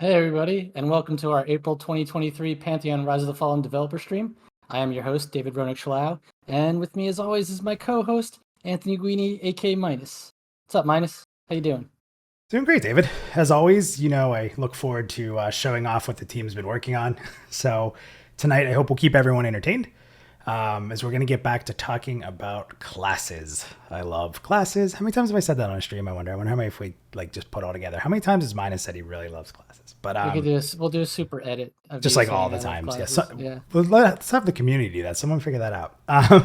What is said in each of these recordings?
Hey everybody, and welcome to our April 2023 Pantheon Rise of the Fallen developer stream. I am your host, David Roenick-Shalau, and with me as always is my co-host, Anthony Guini, aka Minus. What's up, Minus? How you doing? Doing great, David. As always, I look forward to showing off what the team's been working on. So tonight, I hope we'll keep everyone entertained as we're going to get back to talking about classes. I love classes. How many times have I said that on a stream? I wonder how many if we just put all together. How many times has Minus said he really loves classes? But We'll do a super edit of just you like all saying the I love times, yeah. classes. Yeah. Let's have the community do that. Someone figure that out. I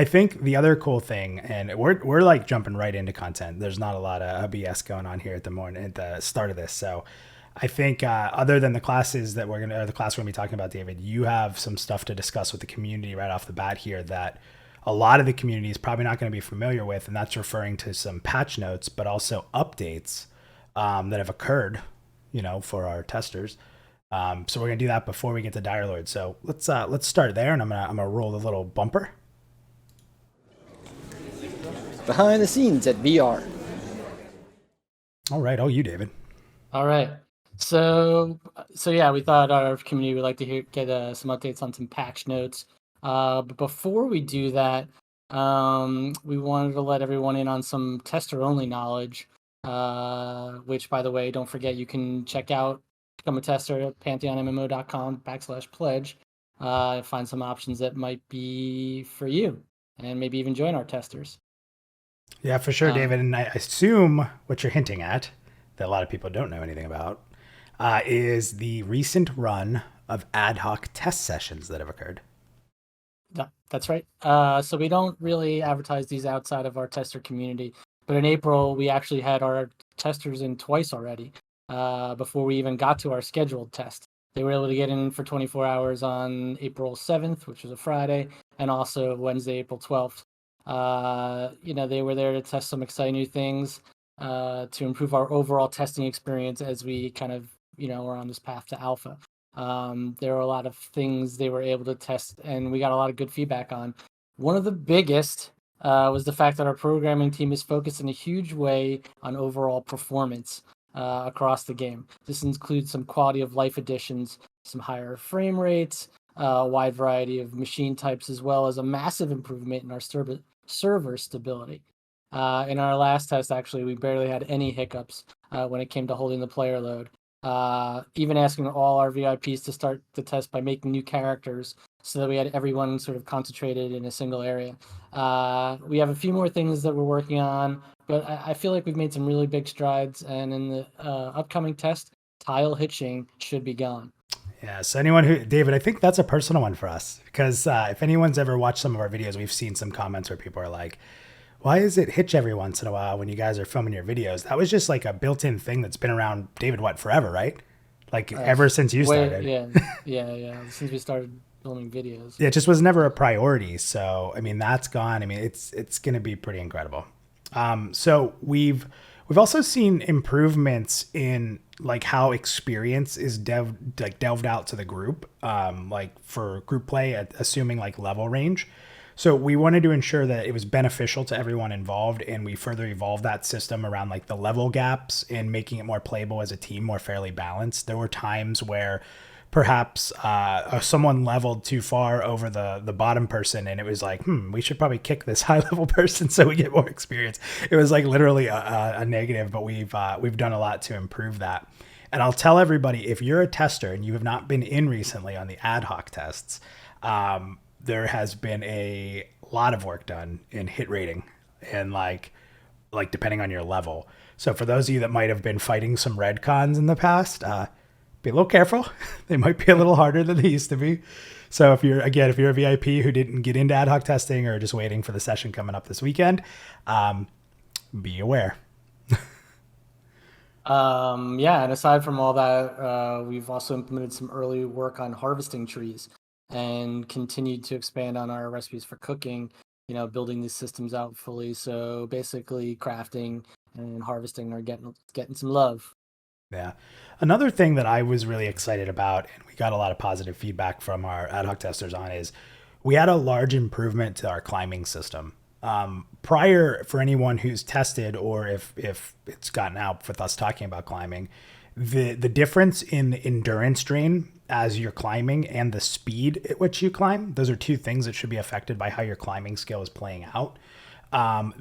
think the other cool thing, and we're like jumping right into content. There's not a lot of BS going on here at the start of this. So I think other than the classes that the class we're gonna be talking about, David, you have some stuff to discuss with the community right off the bat here that a lot of the community is probably not going to be familiar with, and that's referring to some patch notes, but also updates that have occurred, for our testers. So we're gonna do that before we get to Dire Lord. So let's start there, and I'm gonna roll the little bumper. Behind the scenes at VR. All right, you, David. All right. So yeah, we thought our community would like to get some updates on some patch notes. But before we do that, we wanted to let everyone in on some tester-only knowledge. Which, by the way, don't forget you can check out, become a tester at pantheonmmo.com/pledge. Find some options that might be for you, and maybe even join our testers. Yeah, for sure, David. And I assume what you're hinting at, that a lot of people don't know anything about, is the recent run of ad hoc test sessions that have occurred. Yeah, that's right. So we don't really advertise these outside of our tester community, but in April we actually had our testers in twice already. Before we even got to our scheduled test, they were able to get in for 24 hours on April 7th, which was a Friday, and also Wednesday, April 12th. They were there to test some exciting new things to improve our overall testing experience as we kind of, are on this path to alpha. There were a lot of things they were able to test, and we got a lot of good feedback on. One of the biggest was the fact that our programming team is focused in a huge way on overall performance across the game. This includes some quality of life additions, some higher frame rates, a wide variety of machine types, as well as a massive improvement in our server stability. In our last test, actually, we barely had any hiccups when it came to holding the player load. Even asking all our VIPs to start the test by making new characters so that we had everyone sort of concentrated in a single area. We have a few more things that we're working on, but I feel like we've made some really big strides, and in the upcoming test, tile hitching should be gone. Yeah, so David, I think that's a personal one for us because if anyone's ever watched some of our videos, we've seen some comments where people are like, why is it hitch every once in a while when you guys are filming your videos? That was just like a built-in thing that's been around, David, forever, right? Like ever since you started. Yeah. Since we started filming videos. Yeah, it just was never a priority. So, I mean, that's gone. I mean, it's going to be pretty incredible. So we've also seen improvements in like how experience is delved out to the group, like for group play, assuming like level range. So we wanted to ensure that it was beneficial to everyone involved, and we further evolved that system around like the level gaps and making it more playable as a team, more fairly balanced. There were times where perhaps someone leveled too far over the bottom person, and it was like, we should probably kick this high level person so we get more experience. It was like literally a negative, but we've done a lot to improve that. And I'll tell everybody, if you're a tester and you have not been in recently on the ad hoc tests, there has been a lot of work done in hit rating and like depending on your level. So for those of you that might have been fighting some red cons in the past, be a little careful. They might be a little harder than they used to be. So if you're a VIP who didn't get into ad hoc testing or just waiting for the session coming up this weekend, be aware. And aside from all that, we've also implemented some early work on harvesting trees and continued to expand on our recipes for cooking, building these systems out fully. So basically crafting and harvesting are getting some love. Yeah. Another thing that I was really excited about, and we got a lot of positive feedback from our ad hoc testers on, is we had a large improvement to our climbing system. Prior, for anyone who's tested or if it's gotten out with us talking about climbing, the difference in endurance drain as you're climbing and the speed at which you climb, those are two things that should be affected by how your climbing skill is playing out.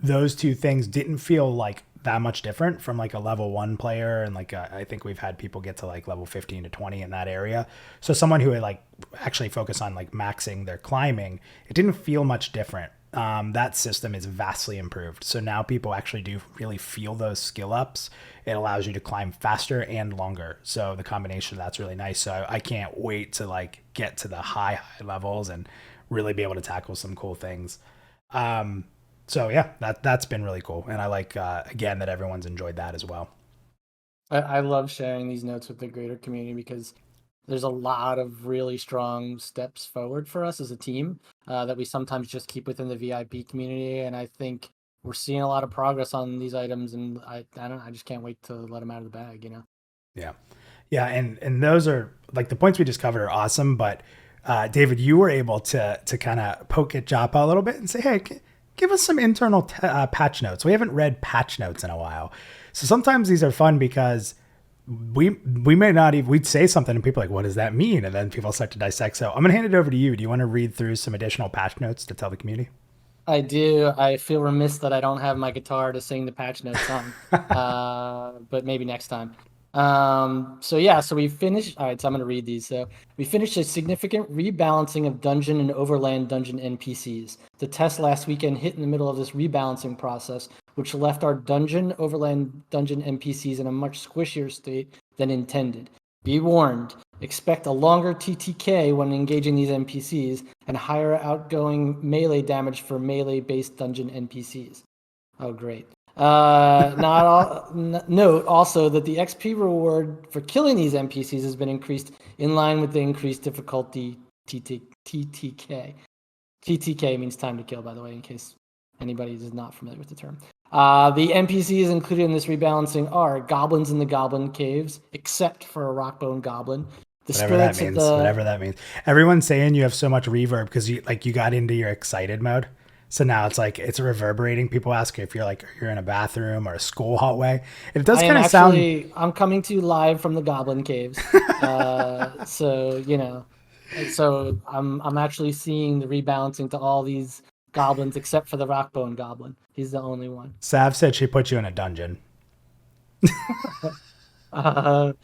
Those two things didn't feel like that much different from like a level 1 player, and like I think we've had people get to like level 15 to 20 in that area. So someone who had like actually focused on like maxing their climbing, it didn't feel much different. That system is vastly improved. So now people actually do really feel those skill ups. It allows you to climb faster and longer. So the combination of that's really nice. So I can't wait to like get to the high levels and really be able to tackle some cool things. So yeah, that's been really cool. And I like, again, that everyone's enjoyed that as well. I love sharing these notes with the greater community because there's a lot of really strong steps forward for us as a team that we sometimes just keep within the VIP community. And I think we're seeing a lot of progress on these items, and I just can't wait to let them out of the bag, you know? Yeah. Yeah. And those are like the points we just covered are awesome. But David, you were able to kind of poke at Joppa a little bit and say, hey, give us some internal patch notes. We haven't read patch notes in a while. So sometimes these are fun because we may not even, we'd say something and people are like, what does that mean? And then people start to dissect. So I'm going to hand it over to you. Do you want to read through some additional patch notes to tell the community? I do. I feel remiss that I don't have my guitar to sing the patch notes on, but maybe next time. So we finished. All right, so I'm going to read these. So we finished a significant rebalancing of dungeon and overland dungeon NPCs. The test last weekend hit in the middle of this rebalancing process, which left our dungeon overland dungeon NPCs in a much squishier state than intended. Be warned, expect a longer TTK when engaging these NPCs and higher outgoing melee damage for melee-based dungeon NPCs. Oh, great. Note also that the XP reward for killing these NPCs has been increased in line with the increased difficulty TTK. TTK means time to kill, by the way, in case anybody is not familiar with the term. The NPCs included in this rebalancing are goblins in the goblin caves, except for a rockbone goblin. Whatever that means. Everyone's saying you have so much reverb because you got into your excited mode. So now it's like it's reverberating. People ask if you're in a bathroom or a school hallway. It does kind of sound. I'm coming to you live from the goblin caves. So I'm actually seeing the rebalancing to all these goblins except for the rockbone goblin. He's the only one. Sav said she put you in a dungeon. So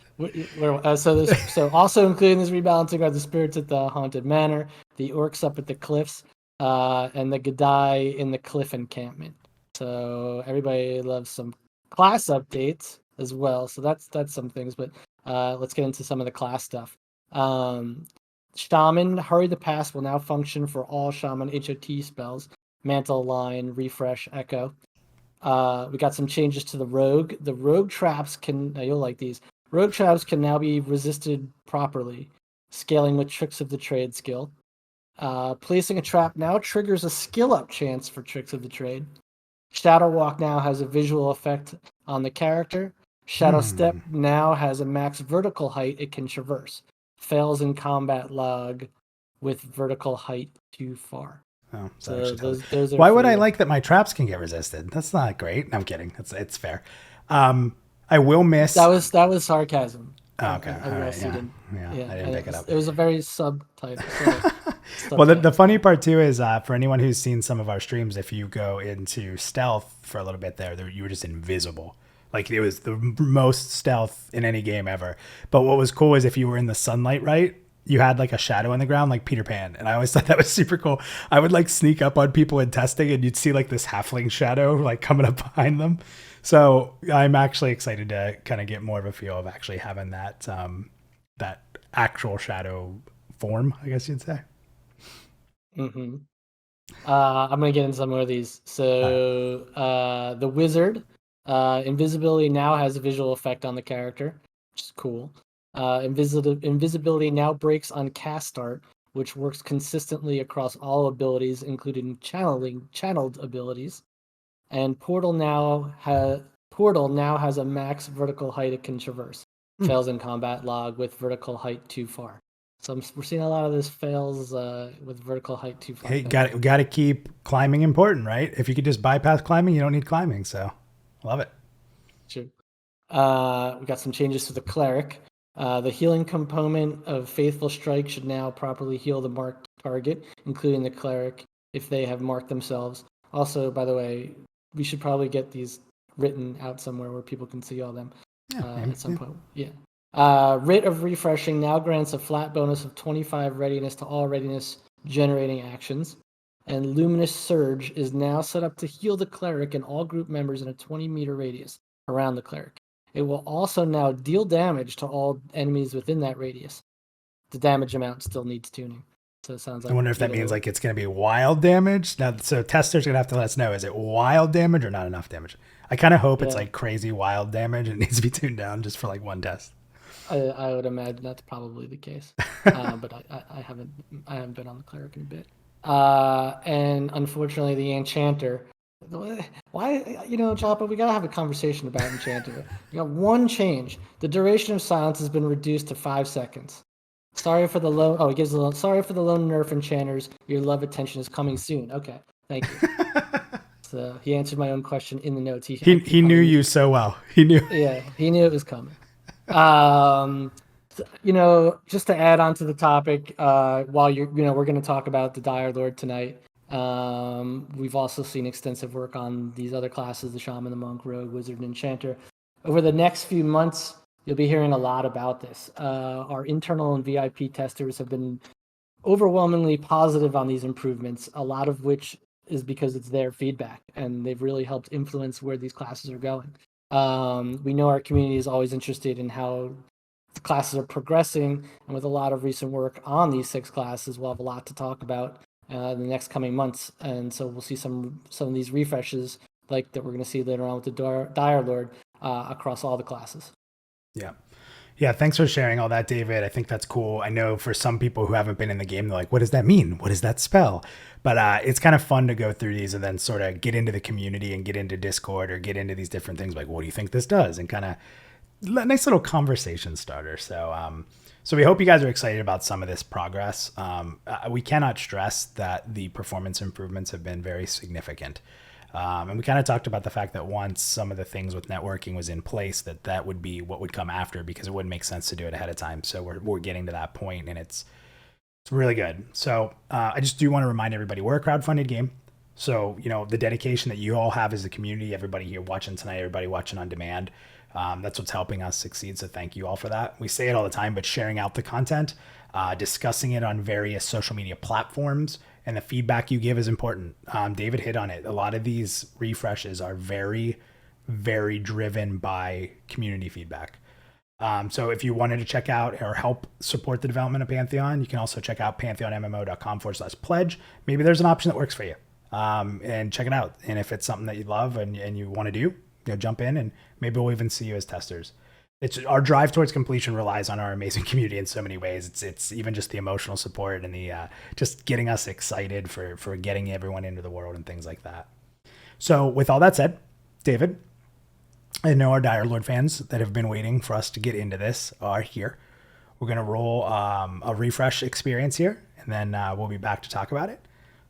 also included in this rebalancing are the spirits at the haunted manor, the orcs up at the cliffs, and the Gadai in the cliff encampment. So everybody loves some class updates as well. So that's some things, but let's get into some of the class stuff. Shaman Hurry the Pass will now function for all Shaman HOT spells: Mantle, Line, Refresh, Echo. We got some changes to the Rogue. The Rogue traps you'll like these. Rogue traps can now be resisted properly, scaling with Tricks of the Trade skill. Placing a trap now triggers a skill up chance for Tricks of the Trade. Shadow Walk now has a visual effect on the character. Shadow Step now has a max vertical height it can traverse. Fails in combat log with vertical height too far. Oh, so those are why would I like that my traps can get resisted? That's not great. I'm kidding. It's fair. I will miss. That was sarcasm. Oh, okay. All right. Yeah. I didn't pick it up. It was a very subtitle. Well, the funny part too is for anyone who's seen some of our streams, if you go into stealth for a little bit there, you were just invisible. Like it was the most stealth in any game ever. But what was cool is if you were in the sunlight, right, you had like a shadow on the ground, like Peter Pan. And I always thought that was super cool. I would like sneak up on people in testing and you'd see like this halfling shadow like coming up behind them. So I'm actually excited to kind of get more of a feel of actually having that that actual shadow form, I guess you'd say. Mm-hmm. I'm going to get into some more of these. So the wizard, invisibility now has a visual effect on the character, which is cool. Invisibility now breaks on cast start, which works consistently across all abilities, including channeled abilities. And Portal now has a max vertical height it can traverse. Fails in combat log with vertical height too far. So we're seeing a lot of this fails with vertical height too far. Hey, got to keep climbing important, right? If you could just bypass climbing, you don't need climbing. So, love it. True. We got some changes to the cleric. The healing component of Faithful Strike should now properly heal the marked target, including the cleric, if they have marked themselves. Also, by the way, we should probably get these written out somewhere where people can see all them at some point. Yeah. Writ of Refreshing now grants a flat bonus of 25 readiness to all readiness generating actions. And Luminous Surge is now set up to heal the cleric and all group members in a 20-meter radius around the cleric. It will also now deal damage to all enemies within that radius. The damage amount still needs tuning. So it sounds like I wonder if that means like it's going to be wild damage. Now, so testers are going to have to let us know, is it wild damage or not enough damage? I kind of hope it's like crazy wild damage and it needs to be tuned down just for like one test. I would imagine that's probably the case. But I haven't been on the cleric in a bit. And unfortunately the enchanter, why, Joppa, we gotta have a conversation about enchanter. You got one change. The duration of silence has been reduced to 5 seconds. Sorry for the lone nerf enchanters. Your love attention is coming soon. Okay, thank you. So he answered my own question in the notes. He knew you so well. He knew. Yeah, he knew it was coming. Just to add on to the topic, while we're going to talk about the Dire Lord tonight. We've also seen extensive work on these other classes: the Shaman, the Monk, Rogue, Wizard, and Enchanter. Over the next few months, you'll be hearing a lot about this. Our internal and VIP testers have been overwhelmingly positive on these improvements, a lot of which is because it's their feedback, and they've really helped influence where these classes are going. We know our community is always interested in how the classes are progressing, and with a lot of recent work on these 6 classes, we'll have a lot to talk about in the next coming months. And so we'll see some of these refreshes like that we're going to see later on with the Dire Lord across all the classes. Yeah, thanks for sharing all that, David. I think that's cool. I know for some people who haven't been in the game, they're like, what does that mean? What does that spell? But it's kind of fun to go through these and then sort of get into the community and get into Discord or get into these different things like, what do you think this does? And kind of nice little conversation starter. So we hope you guys are excited about some of this progress. We cannot stress that the performance improvements have been very significant. And we kind of talked about the fact that once some of the things with networking was in place, that would be what would come after, because it wouldn't make sense to do it ahead of time. So we're getting to that point, and it's really good. So I just do want to remind everybody, we're a crowdfunded game. So, the dedication that you all have as a community, everybody here watching tonight, everybody watching on demand, that's what's helping us succeed. So thank you all for that. We say it all the time, but sharing out the content, discussing it on various social media platforms, and the feedback you give is important. David hit on it. A lot of these refreshes are very, very driven by community feedback. So if you wanted to check out or help support the development of Pantheon, you can also check out pantheonmmo.com/pledge. Maybe there's an option that works for you, and check it out. And if it's something that you love and you want to do, jump in, and maybe we'll even see you as testers. It's our drive towards completion relies on our amazing community in so many ways. It's even just the emotional support and the just getting us excited for getting everyone into the world and things like that. So with all that said, David, I know our Dire Lord fans that have been waiting for us to get into this are here. We're going to roll a refresh experience here, and then we'll be back to talk about it.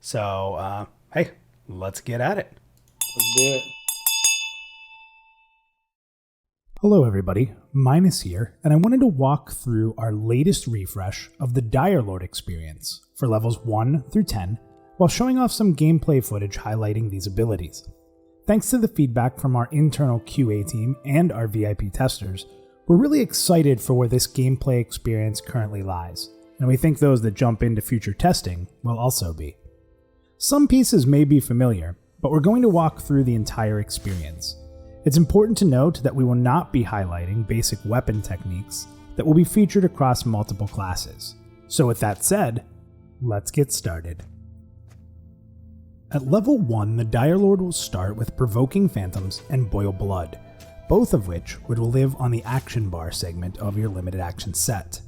So, hey, let's get at it. Let's do it. Hello everybody, Minus here, and I wanted to walk through our latest refresh of the Dire Lord experience for levels 1 through 10, while showing off some gameplay footage highlighting these abilities. Thanks to the feedback from our internal QA team and our VIP testers, we're really excited for where this gameplay experience currently lies, and we think those that jump into future testing will also be. Some pieces may be familiar, but we're going to walk through the entire experience. It's important to note that we will not be highlighting basic weapon techniques that will be featured across multiple classes. So with that said, let's get started. At level 1, the Dire Lord will start with Provoking Phantoms and Boil Blood, both of which would live on the action bar segment of your limited action set.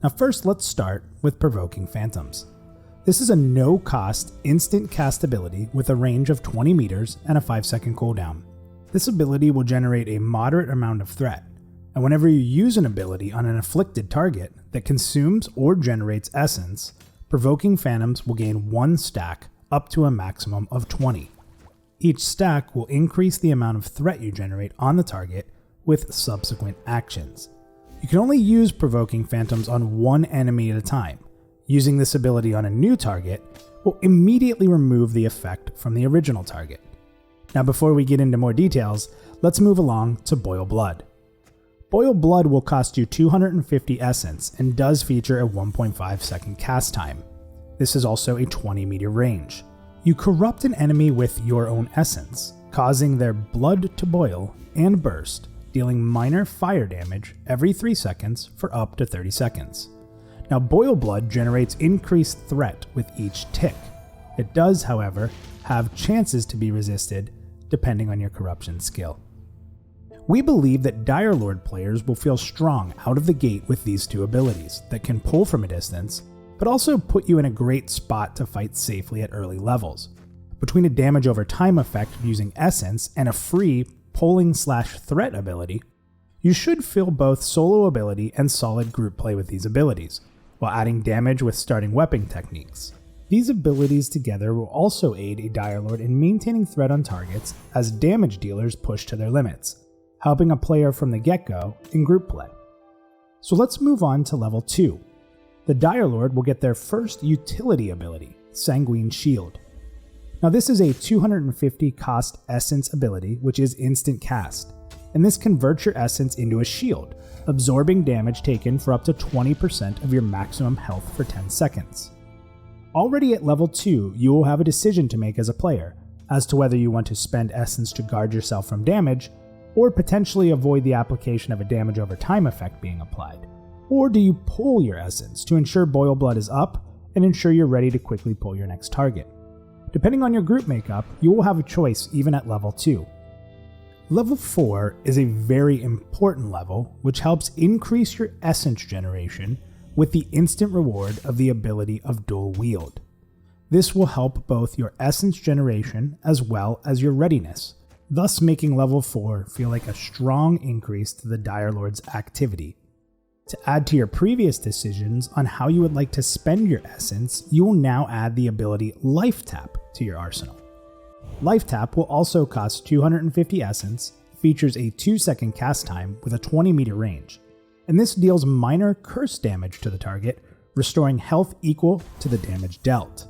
Now first, let's start with Provoking Phantoms. This is a no-cost, instant cast ability with a range of 20 meters and a 5-second cooldown. This ability will generate a moderate amount of threat, and whenever you use an ability on an afflicted target that consumes or generates essence, Provoking Phantoms will gain 1 stack up to a maximum of 20. Each stack will increase the amount of threat you generate on the target with subsequent actions. You can only use Provoking Phantoms on one enemy at a time. Using this ability on a new target will immediately remove the effect from the original target. Now before we get into more details, let's move along to Boil Blood. Boil Blood will cost you 250 essence and does feature a 1.5 second cast time. This is also a 20 meter range. You corrupt an enemy with your own essence, causing their blood to boil and burst, dealing minor fire damage every 3 seconds for up to 30 seconds. Now Boil Blood generates increased threat with each tick. It does, however, have chances to be resisted depending on your corruption skill. We believe that Dire Lord players will feel strong out of the gate with these two abilities that can pull from a distance, but also put you in a great spot to fight safely at early levels. Between a damage over time effect using Essence and a free pulling/threat ability, you should feel both solo ability and solid group play with these abilities, while adding damage with starting weapon techniques. These abilities together will also aid a Dire Lord in maintaining threat on targets as damage dealers push to their limits, helping a player from the get-go in group play. So let's move on to level 2. The Dire Lord will get their first utility ability, Sanguine Shield. Now this is a 250 cost essence ability which is instant cast, and this converts your essence into a shield, absorbing damage taken for up to 20% of your maximum health for 10 seconds. Already at level 2, you will have a decision to make as a player, as to whether you want to spend essence to guard yourself from damage, or potentially avoid the application of a damage over time effect being applied. Or do you pull your essence to ensure Boil Blood is up and ensure you're ready to quickly pull your next target? Depending on your group makeup, you will have a choice even at level 2. Level 4 is a very important level which helps increase your essence generation with the instant reward of the ability of Dual Wield. This will help both your essence generation as well as your readiness, thus making level 4 feel like a strong increase to the Dire Lord's activity. To add to your previous decisions on how you would like to spend your essence, you will now add the ability Life Tap to your arsenal. Life Tap will also cost 250 essence, features a 2-second cast time with a 20 meter range, and this deals minor curse damage to the target, restoring health equal to the damage dealt.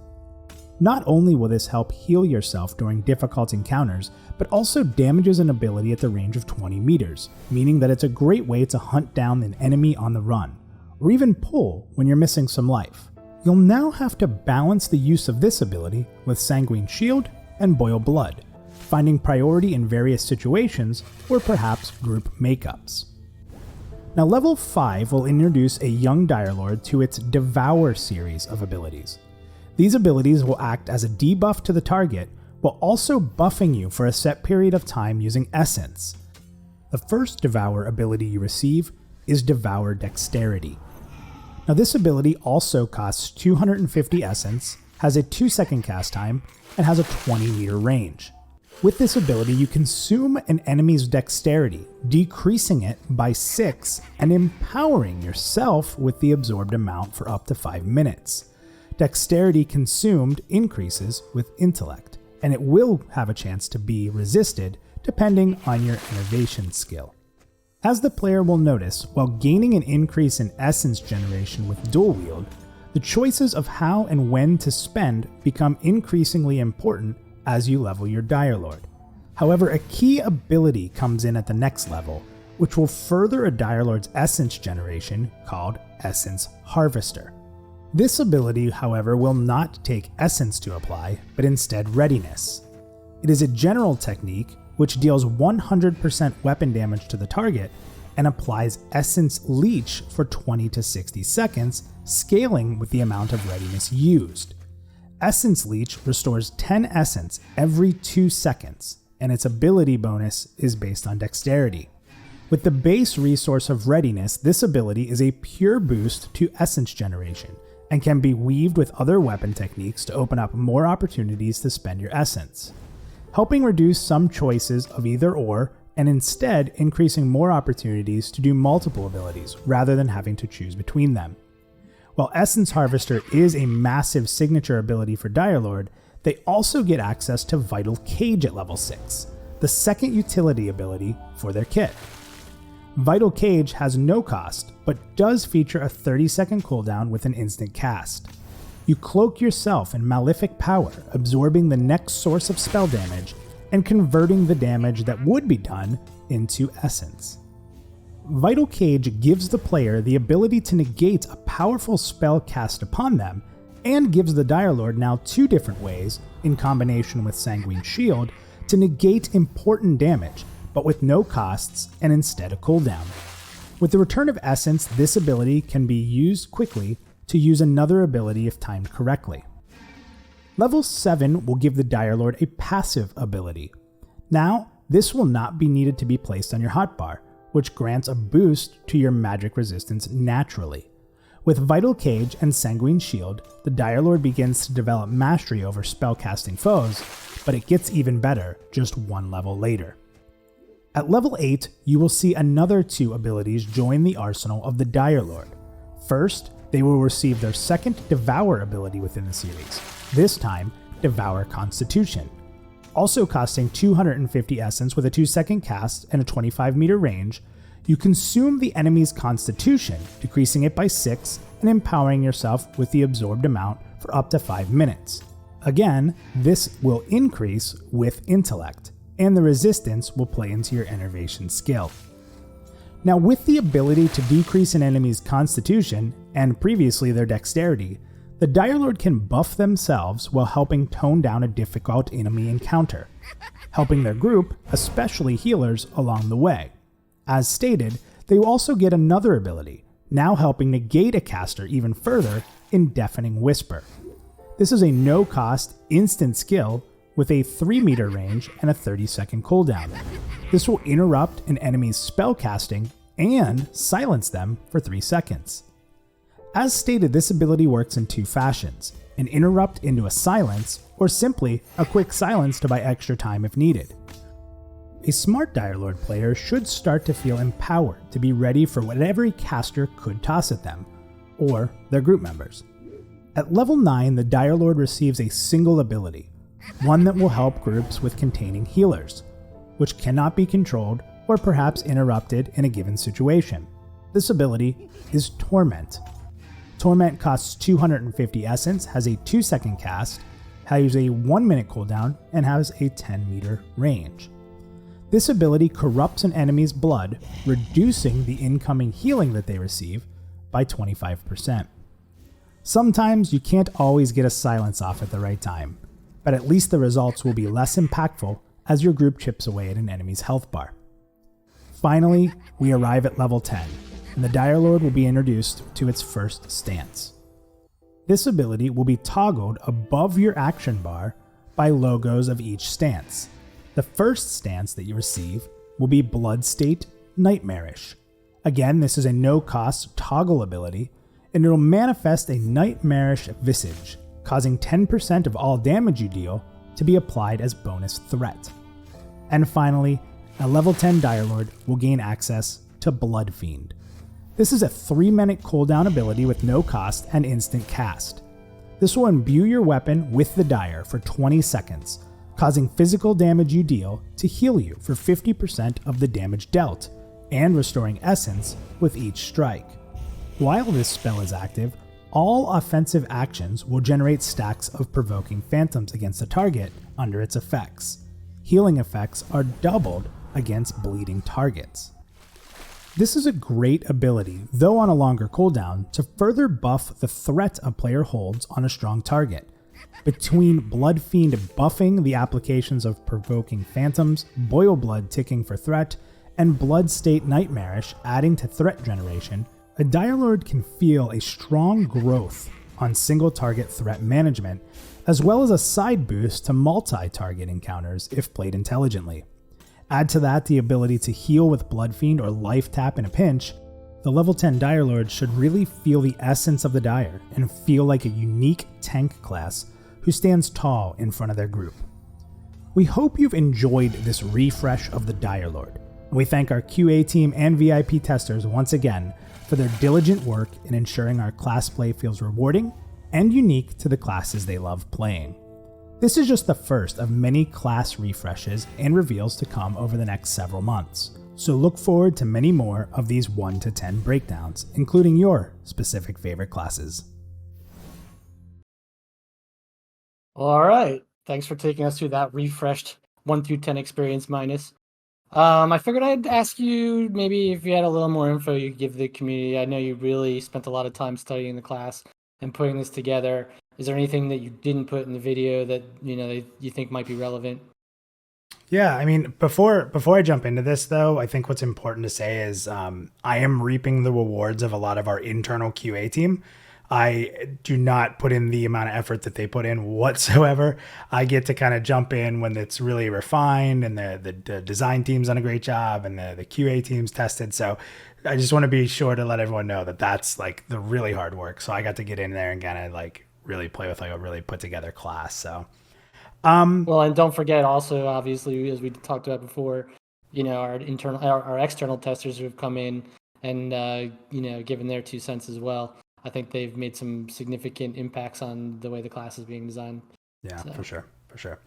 Not only will this help heal yourself during difficult encounters, but also damages an ability at the range of 20 meters, meaning that it's a great way to hunt down an enemy on the run, or even pull when you're missing some life. You'll now have to balance the use of this ability with Sanguine Shield and Boil Blood, finding priority in various situations or perhaps group makeups. Now level 5 will introduce a young Dire Lord to its Devour series of abilities. These abilities will act as a debuff to the target, while also buffing you for a set period of time using Essence. The first Devour ability you receive is Devour Dexterity. Now this ability also costs 250 Essence, has a 2-second cast time, and has a 20 meter range. With this ability, you consume an enemy's dexterity, decreasing it by 6 and empowering yourself with the absorbed amount for up to 5 minutes. Dexterity consumed increases with intellect, and it will have a chance to be resisted depending on your innovation skill. As the player will notice, while gaining an increase in essence generation with Dual Wield, the choices of how and when to spend become increasingly important as you level your Dire Lord. However, a key ability comes in at the next level, which will further a Dire Lord's essence generation called Essence Harvester. This ability, however, will not take essence to apply, but instead readiness. It is a general technique which deals 100% weapon damage to the target and applies Essence Leech for 20 to 60 seconds, scaling with the amount of readiness used. Essence Leech restores 10 essence every 2 seconds, and its ability bonus is based on dexterity. With the base resource of readiness, this ability is a pure boost to essence generation, and can be weaved with other weapon techniques to open up more opportunities to spend your essence, helping reduce some choices of either or, and instead increasing more opportunities to do multiple abilities rather than having to choose between them. While Essence Harvester is a massive signature ability for Dire Lord, they also get access to Vital Cage at level 6, the second utility ability for their kit. Vital Cage has no cost, but does feature a 30-second cooldown with an instant cast. You cloak yourself in Malefic Power, absorbing the next source of spell damage and converting the damage that would be done into Essence. Vital Cage gives the player the ability to negate a powerful spell cast upon them, and gives the Dire Lord now 2 different ways, in combination with Sanguine Shield, to negate important damage, but with no costs and instead a cooldown. With the return of Essence, this ability can be used quickly to use another ability if timed correctly. Level 7 will give the Dire Lord a passive ability. Now, this will not be needed to be placed on your hotbar, which grants a boost to your magic resistance naturally. With Vital Cage and Sanguine Shield, the Dire Lord begins to develop mastery over spellcasting foes, but it gets even better just 1 level later. At level 8, you will see another 2 abilities join the arsenal of the Dire Lord. First, they will receive their second Devour ability within the series, this time Devour Constitution. Also costing 250 essence with a 2-second cast and a 25-meter range, you consume the enemy's constitution, decreasing it by 6 and empowering yourself with the absorbed amount for up to 5 minutes. Again, this will increase with intellect, and the resistance will play into your enervation skill. Now, with the ability to decrease an enemy's constitution, and previously their dexterity, the Dire Lord can buff themselves while helping tone down a difficult enemy encounter, helping their group, especially healers, along the way. As stated, they will also get another ability, now helping negate a caster even further in Deafening Whisper. This is a no-cost, instant skill with a 3-meter range and a 30-second cooldown. This will interrupt an enemy's spellcasting and silence them for 3 seconds. As stated, this ability works in 2 fashions, an interrupt into a silence, or simply a quick silence to buy extra time if needed. A smart Dire Lord player should start to feel empowered to be ready for whatever a caster could toss at them, or their group members. At level 9, the Dire Lord receives a single ability, one that will help groups with containing healers, which cannot be controlled or perhaps interrupted in a given situation. This ability is Torment. Torment costs 250 essence, has a 2-second cast, has a 1-minute cooldown, and has a 10-meter range. This ability corrupts an enemy's blood, reducing the incoming healing that they receive by 25%. Sometimes you can't always get a silence off at the right time, but at least the results will be less impactful as your group chips away at an enemy's health bar. Finally, we arrive at level 10, and the Dire Lord will be introduced to its first stance. This ability will be toggled above your action bar by logos of each stance. The first stance that you receive will be Blood State Nightmarish. Again, this is a no-cost toggle ability, and it will manifest a nightmarish visage, causing 10% of all damage you deal to be applied as bonus threat. And finally, a level 10 Dire Lord will gain access to Blood Fiend. This is a 3-minute cooldown ability with no cost and instant cast. This will imbue your weapon with the Dire for 20 seconds, causing physical damage you deal to heal you for 50% of the damage dealt, and restoring essence with each strike. While this spell is active, all offensive actions will generate stacks of provoking phantoms against the target under its effects. Healing effects are doubled against bleeding targets. This is a great ability, though on a longer cooldown, to further buff the threat a player holds on a strong target. Between Blood Fiend buffing the applications of provoking phantoms, Boil Blood ticking for threat, and Blood State Nightmarish adding to threat generation, a Dire Lord can feel a strong growth on single target threat management, as well as a side boost to multi-target encounters if played intelligently. Add to that the ability to heal with Blood Fiend or Life Tap in a pinch, the level 10 Dire Lord should really feel the essence of the Dire and feel like a unique tank class who stands tall in front of their group. We hope you've enjoyed this refresh of the Dire Lord. We thank our QA team and VIP testers once again for their diligent work in ensuring our class play feels rewarding and unique to the classes they love playing. This is just the first of many class refreshes and reveals to come over the next several months, So look forward to many more of these 1 to 10 breakdowns, including your specific favorite classes. All right. Thanks for taking us through that refreshed 1 through 10 experience minus. I figured I'd ask you maybe if you had a little more info you could give the community. I know you really spent a lot of time studying the class and putting this together. Is there anything that you didn't put in the video that you think might be relevant? Yeah, I mean, before I jump into this, though, I think what's important to say is I am reaping the rewards of a lot of our internal QA team. I do not put in the amount of effort that they put in whatsoever. I get to kind of jump in when it's really refined and the design team's done a great job and the QA team's tested. So I just want to be sure to let everyone know that that's like the really hard work. So I got to get in there and kind of like really play with like a really put together class. So Well, and don't forget also, obviously, as we talked about before, our external testers who have come in and given their 2 cents as well. I think they've made some significant impacts on the way the class is being designed. Yeah, so. For sure.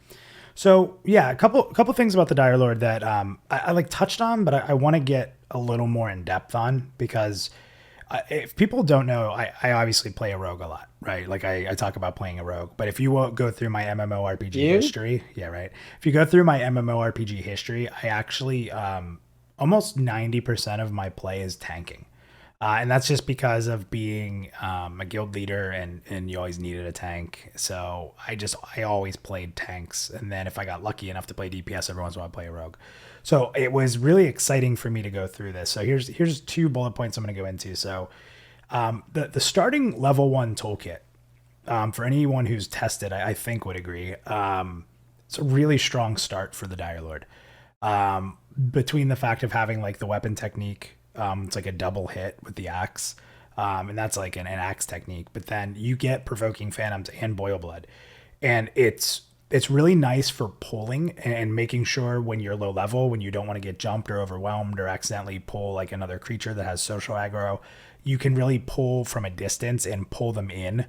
So yeah, a couple things about the Dire Lord that I like touched on, but I want to get a little more in depth on because if people don't know, I obviously play a rogue a lot, right? Like I talk about playing a rogue, but if you won't go through my MMORPG history, yeah, right. If you go through my MMORPG history, I actually almost 90% of my play is tanking. And that's just because of being a guild leader and you always needed a tank. So I always played tanks. And then if I got lucky enough to play DPS, every once in a while I'd play a rogue. So it was really exciting for me to go through this. So here's 2 bullet points I'm going to go into. So the starting level 1 toolkit, for anyone who's tested, I think would agree. It's a really strong start for the Dire Lord. Between the fact of having like the weapon technique, it's like a double hit with the axe. And that's like an axe technique, but then you get provoking phantoms and boil blood. And it's really nice for pulling and making sure when you're low level, when you don't want to get jumped or overwhelmed or accidentally pull like another creature that has social aggro, you can really pull from a distance and pull them in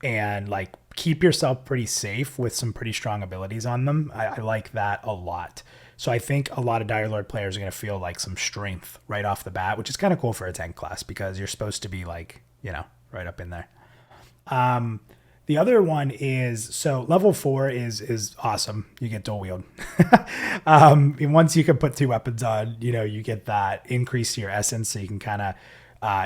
and like keep yourself pretty safe with some pretty strong abilities on them. I like that a lot. So I think a lot of Dire Lord players are going to feel like some strength right off the bat, which is kind of cool for a tank class because you're supposed to be like, right up in there. The other one is, so level 4 is awesome. You get dual wield. And once you can put 2 weapons on, you get that increase to your essence. So you can kind of,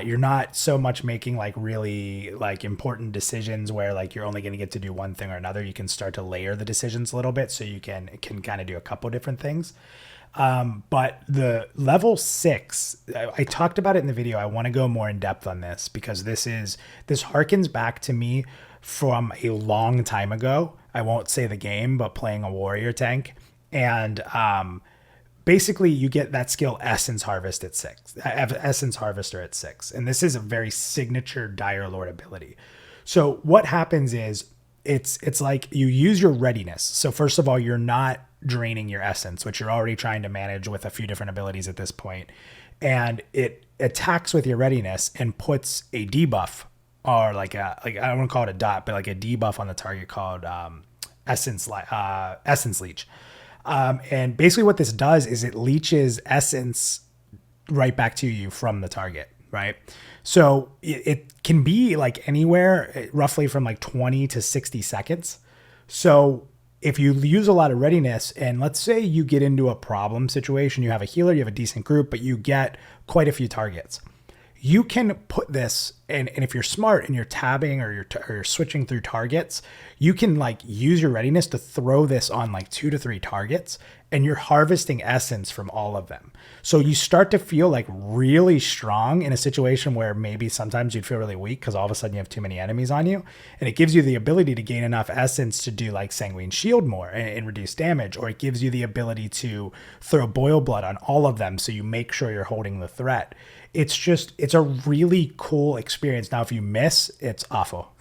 you're not so much making like really like important decisions where like you're only going to get to do one thing or another. You can start to layer the decisions a little bit so you can kind of do a couple different things. But the level 6, I talked about it in the video. I want to go more in depth on this because this harkens back to me from a long time ago. I won't say the game, but playing a warrior tank. And, basically you get that skill Essence Harvest at 6, Essence Harvester at 6. And this is a very signature Dire Lord ability. So what happens is it's like you use your readiness. So first of all, you're not draining your essence, which you're already trying to manage with a few different abilities at this point. And it attacks with your readiness and puts a debuff or like I don't want to call it a dot, but like a debuff on the target called Essence Leech. And basically what this does is it leeches essence right back to you from the target, right? So it can be like anywhere roughly from like 20 to 60 seconds. So if you use a lot of readiness and let's say you get into a problem situation, you have a healer, you have a decent group, but you get quite a few targets. You can put this, and if you're smart and you're tabbing or you're switching through targets, you can like use your readiness to throw this on like 2 to 3 targets and you're harvesting essence from all of them. So you start to feel like really strong in a situation where maybe sometimes you'd feel really weak because all of a sudden you have too many enemies on you. And it gives you the ability to gain enough essence to do like Sanguine Shield more and reduce damage, or it gives you the ability to throw Boil Blood on all of them so you make sure you're holding the threat. It's a really cool experience. Now, if you miss, it's awful.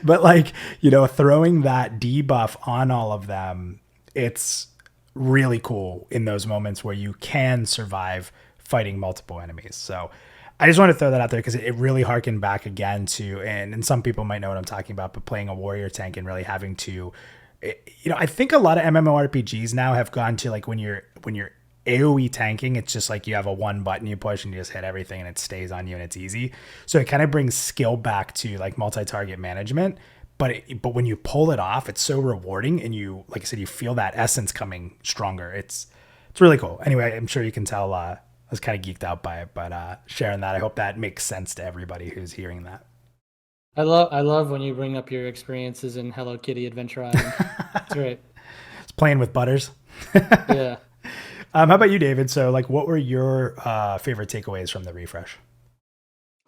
But like, throwing that debuff on all of them, it's really cool in those moments where you can survive fighting multiple enemies. So I just want to throw that out there because it really harkened back again to, and some people might know what I'm talking about, but playing a warrior tank and really having to, I think a lot of MMORPGs now have gone to like when you're AoE tanking, it's just like you have a one button you push and you just hit everything and it stays on you and it's easy. So it kind of brings skill back to like multi-target management. But when you pull it off, it's so rewarding, and you, like I said, you feel that essence coming stronger. It's really cool. Anyway, I'm sure you can tell I was kind of geeked out by it, but sharing that, I hope that makes sense to everybody who's hearing that. I love when you bring up your experiences in Hello Kitty Adventure Island. It's great. It's playing with Butters. Yeah. How about you, David? So, like, what were your favorite takeaways from the refresh?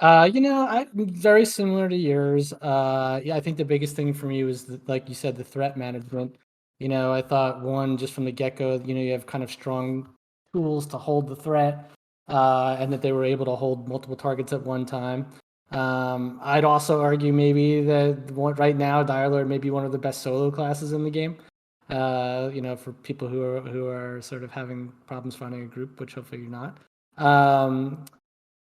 Very similar to yours. Yeah, I think the biggest thing for me was, like you said, the threat management. I thought one, just from the get-go, you have kind of strong tools to hold the threat, and that they were able to hold multiple targets at one time. I'd also argue maybe that right now, Dire Lord may be one of the best solo classes in the game. For people who are sort of having problems finding a group, which hopefully you're not.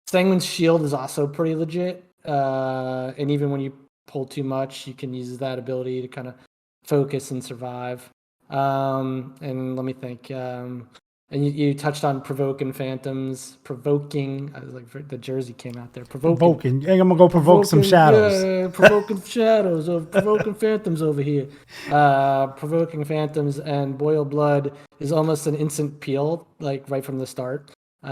Sanguine's shield is also pretty legit, and even when you pull too much, you can use that ability to kind of focus and survive. And let me think. And you touched on provoking phantoms. Provoking, I was like, the jersey came out there. Provoking. I'm gonna go provoke some shadows. Yeah, provoking shadows, provoking phantoms over here. Provoking phantoms and boil blood is almost an instant peel, like right from the start. So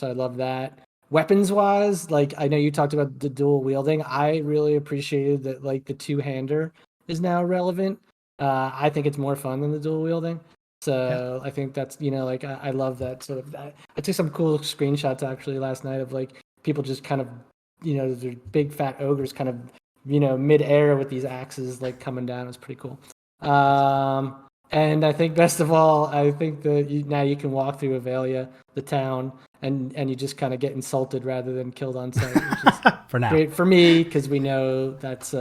I love that. Weapons wise, like I know you talked about the dual wielding. I really appreciated that, like the two-hander is now relevant. I think it's more fun than the dual wielding. So I think that's, like I love that sort of. I took some cool screenshots actually last night of like people just kind of, their big fat ogres kind of, mid-air with these axes like coming down. It was pretty cool. And I think best of all, I think that now you can walk through Avelia, the town, and you just kind of get insulted rather than killed on sight, which is For now. great for me because we know that's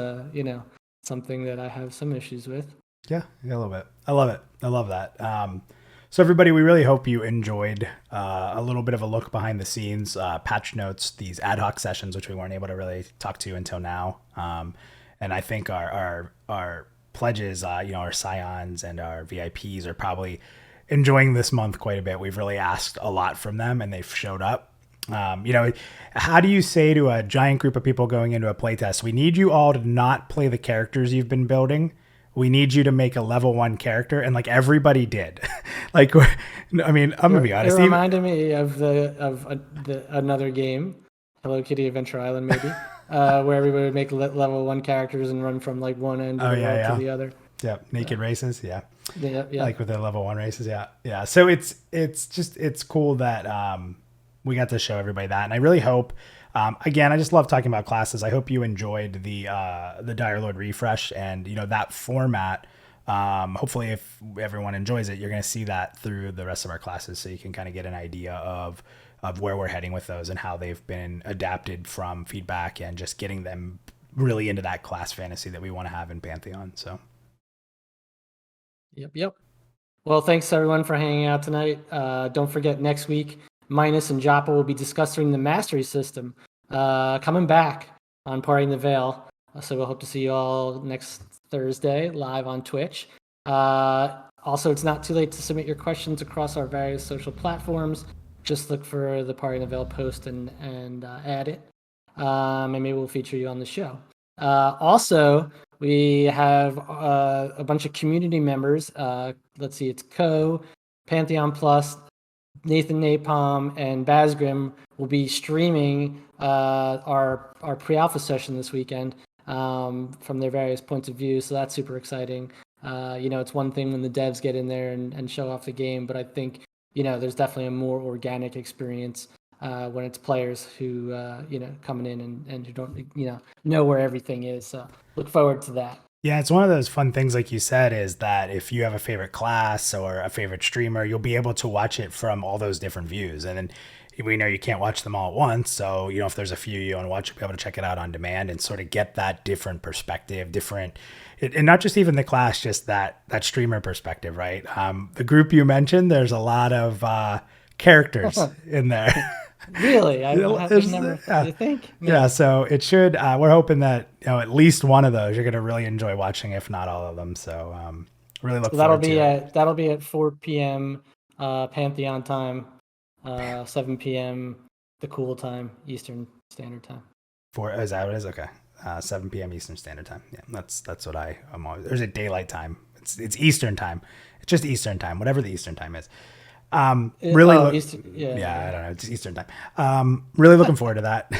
something that I have some issues with. Yeah, a little bit. I love it. I love that. So everybody, we really hope you enjoyed a little bit of a look behind the scenes, patch notes, these ad hoc sessions, which we weren't able to really talk to until now. And I think our pledges, our scions and our VIPs are probably enjoying this month quite a bit. We've really asked a lot from them and they've showed up. How do you say to a giant group of people going into a playtest, we need you all to not play the characters you've been building. We need you to make a level 1 character. And like everybody did. Like, I mean, I'm gonna be honest. It reminded me of another game, Hello Kitty Adventure Island, maybe, where everybody would make level 1 characters and run from like one end of the world to the other. Yeah, naked races. Yeah, yeah. Like with the level 1 races. Yeah. So it's cool that we got to show everybody that, and I really hope. Again, I just love talking about classes. I hope you enjoyed the Dire Lord refresh and that format. Hopefully, if everyone enjoys it, you're going to see that through the rest of our classes, so you can kind of get an idea of where we're heading with those and how they've been adapted from feedback and just getting them really into that class fantasy that we want to have in Pantheon. So, yep. Well, thanks everyone for hanging out tonight. Don't forget next week, Minus and Joppa will be discussing the mastery system coming back on Parting the Veil. So we'll hope to see you all next Thursday live on Twitch. Also, it's not too late to submit your questions across our various social platforms. Just look for the Parting the Veil post and add it. And maybe we'll feature you on the show. Also, we have a bunch of community members. Let's see, it's Pantheon Plus, Nathan Napalm, and Bazgrim will be streaming our pre-alpha session this weekend from their various points of view. So that's super exciting. It's one thing when the devs get in there and show off the game, but I think there's definitely a more organic experience when it's players who coming in and who don't know where everything is. So look forward to that. Yeah, it's one of those fun things, like you said, is that if you have a favorite class or a favorite streamer, you'll be able to watch it from all those different views. And then we know you can't watch them all at once. So, if there's a few you want to watch, you'll be able to check it out on demand and sort of get that different perspective, and not just even the class, just that streamer perspective, right? The group you mentioned, there's a lot of characters in there. Really? I've never, you think? Maybe. Yeah, so it should, we're hoping that, at least one of those you're going to really enjoy watching, if not all of them. So really look forward to it. That'll be at 4 p.m. Pantheon time, 7 p.m. the cool time, Eastern Standard Time. Is that what it is? Okay. 7 p.m. Eastern Standard Time. Yeah, that's what I'm always. There's a daylight time. It's Eastern time. It's just Eastern time, whatever the Eastern time is. Really, Eastern, yeah, I don't know. It's Eastern time. Really looking forward to that.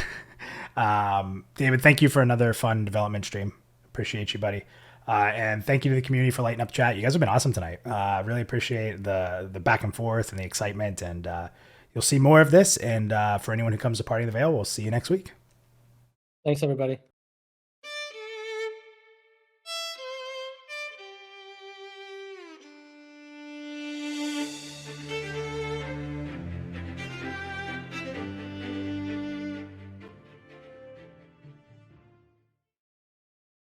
David, thank you for another fun development stream. Appreciate you, buddy. And thank you to the community for lighting up the chat. You guys have been awesome tonight. Really appreciate the back and forth and the excitement. And you'll see more of this. And for anyone who comes to Party of the Veil, we'll see you next week. Thanks, everybody.